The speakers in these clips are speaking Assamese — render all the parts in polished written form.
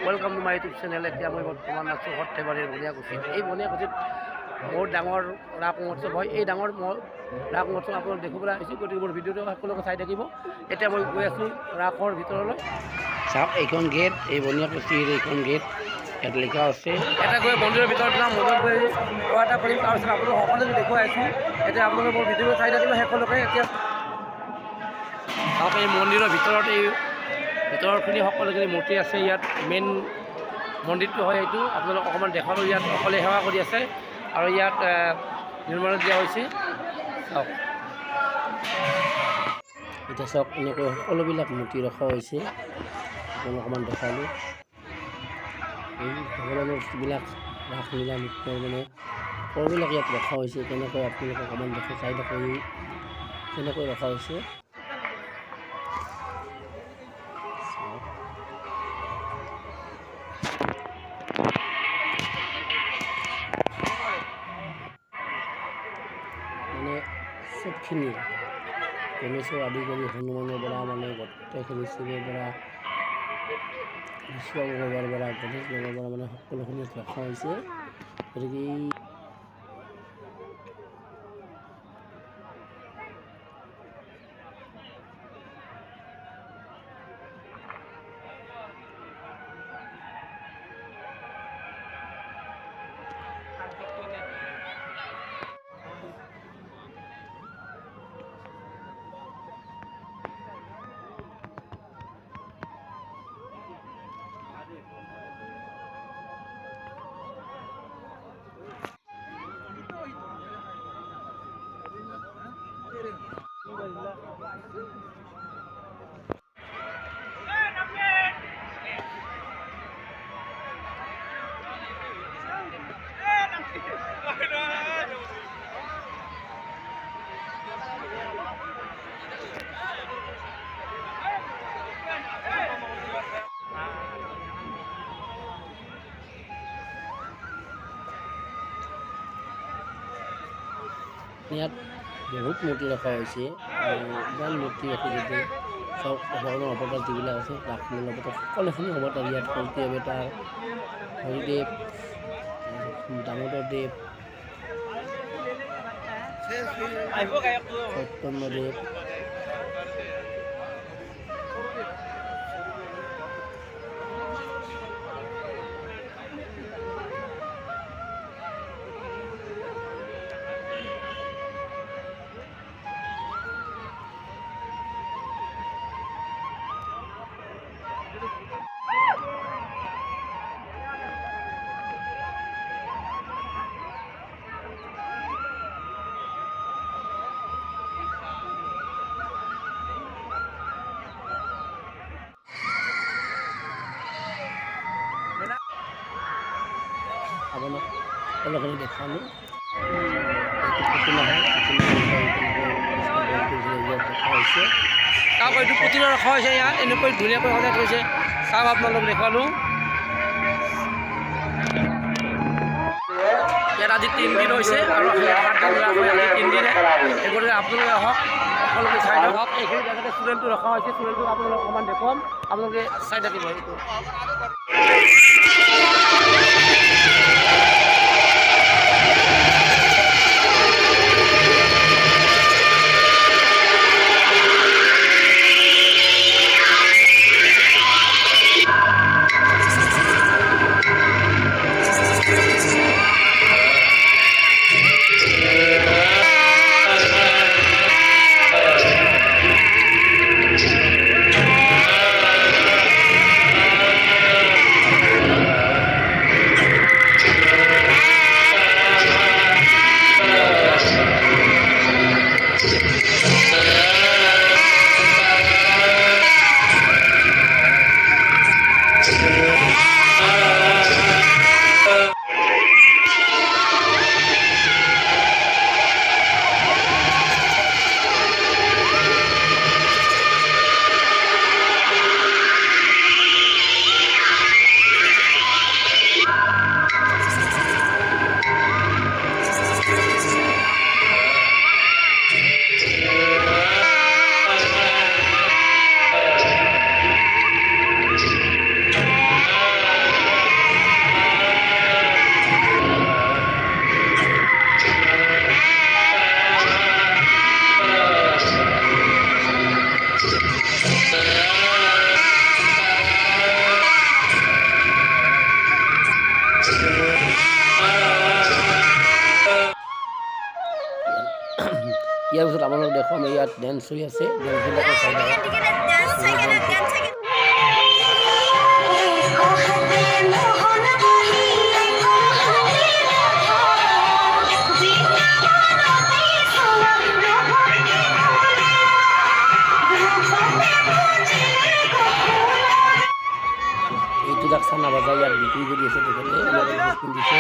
Welcome to my YouTube channel. এতিয়া মই বৰ্তমান আছোঁ সৰ্থেবাৰীৰ বনিয়াকুছিত। এই বনিয়াকুছিত বহুত ডাঙৰ ৰাস মহোৎসৱ হয়। এই ডাঙৰ ৰাস মহোৎসৱ আপোনালোক দেখিবলৈ আহিছোঁ, গতিকে মোৰ ভিডিঅ'টো সকলোকে চাই থাকিব। এতিয়া মই গৈ আছোঁ ৰাসৰ ভিতৰলৈ। চাওক, এইখন গেট, এই বনিয়াকুছিৰ এইখন গেট, ইয়াত লিখা আছে। এটা গৈ মন্দিৰৰ ভিতৰত যাম, মন্দিৰত গৈ সেৱা এটা কৰিম, তাৰপিছত আপোনালোক সকলোকে দেখুৱাই আছোঁ। এতিয়া আপোনালোকে মোৰ ভিডিঅ'টো চাই থাকিব সকলোকে। এতিয়া চাওক, এই মন্দিৰৰ ভিতৰত এই ভিতৰখিনি সকলোখিনি মূৰ্তি আছে। ইয়াত মেইন মন্দিৰটো হয় এইটো, আপোনালোক অকণমান দেখালোঁ। ইয়াত অকলে সেৱা কৰি আছে আৰু ইয়াত নিৰ্মাণত দিয়া হৈছে। চাওক, এতিয়া চাওক, এনেকৈ সকলোবিলাক মূৰ্তি ৰখা হৈছে। আপোনালোক অকণমান দেখালোঁ। এই ভগৱানৰ যিবিলাক ৰাসলীলা নৃত্যৰ সকলোবিলাক ইয়াত ৰখা হৈছে। তেনেকৈ আপোনালোকক অকণমান চাই দেখুৱাই তেনেকৈ ৰখা হৈছে। চবখিনি গণেশৰ আদি কৰি হনুমানৰ পৰা গোটেইখিনি শিৱৰ পৰা বিশ্ব ভগৱানৰ পৰা গণেশ ভগৱানৰ পৰা সকলোখিনি ৰখা হৈছে। গতিকে ইয়াত বহুত মূৰ্তি ৰখা হৈছে। ইমান মূৰ্তি ৰাখি যাতে চব ভগৱানৰ অৱতাৰ যিবিলাক আছে, ৰাসলীলা অৱতাৰ সকলোখিনি অৱতাৰ ইয়াত কল্কি অৱতাৰ, হৰিদেৱ, দামোদৰদেৱ, চৈতন্যদেৱ, আপোনাক সকলোখিনি দেখালোঁ। পুতলা হয়, দেখা হৈছে। চাওক, এইটো পুতলা ৰখা হৈছে ইয়াত, এনেকৈ ধুনীয়াকৈ সজাই থৈছে। চাওক, আপোনালোক দেখালোঁ। ইয়াত আজি 3 দিন হৈছে আৰু 7 দিন ৰাস হয়, আজি 3 দিনে। গতিকে আপোনালোকে আহক, সকলোকে চাই লওক। এইখিনি জেগাতে ষ্টুডেণ্টটো ৰখা হৈছে, ষ্টুডেণ্টটোক আপোনালোক অকণমান দেখুৱাম, আপোনালোকে চাই থাকিব। এইটো আপোনালোক দেখুৱাম ইয়াত ডেন্স হৈ আছে ডেন্সবিলাকৰ চাই এইটো যাক চানা বজাৰ ইয়াত বিক্ৰী কৰি আছে তেখেতে এনেকৈ পিন্ধিছে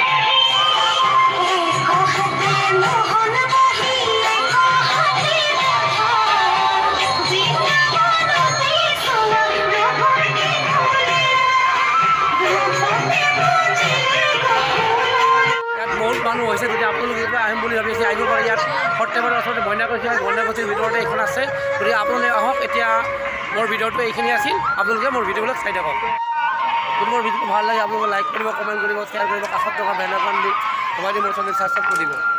মানুহ হৈছে গতিকে আপোনালোকে আহিম বুলি ভাবিছে আহিব পাৰে ইয়াত সৰ্থেবাৰীৰ ওচৰতে বন্যাকুছিৰ ভিতৰতে এইখন আছে গতিকে আপোনালোকে আহক এতিয়া মোৰ ভিডিঅ'টো এইখিনি আছিল আপোনালোকে মোৰ ভিডিঅ'বিলাক চাই থাকক যদি মোৰ ভিডিঅ'টো ভাল লাগে আপোনালোকে লাইক কৰিব কমেণ্ট কৰিব শ্বেয়াৰ কৰিব কাষত থকা বেল আইকন দি মোবাইল মোৰ চেনেল ছাবস্ক্ৰাইব কৰি দিব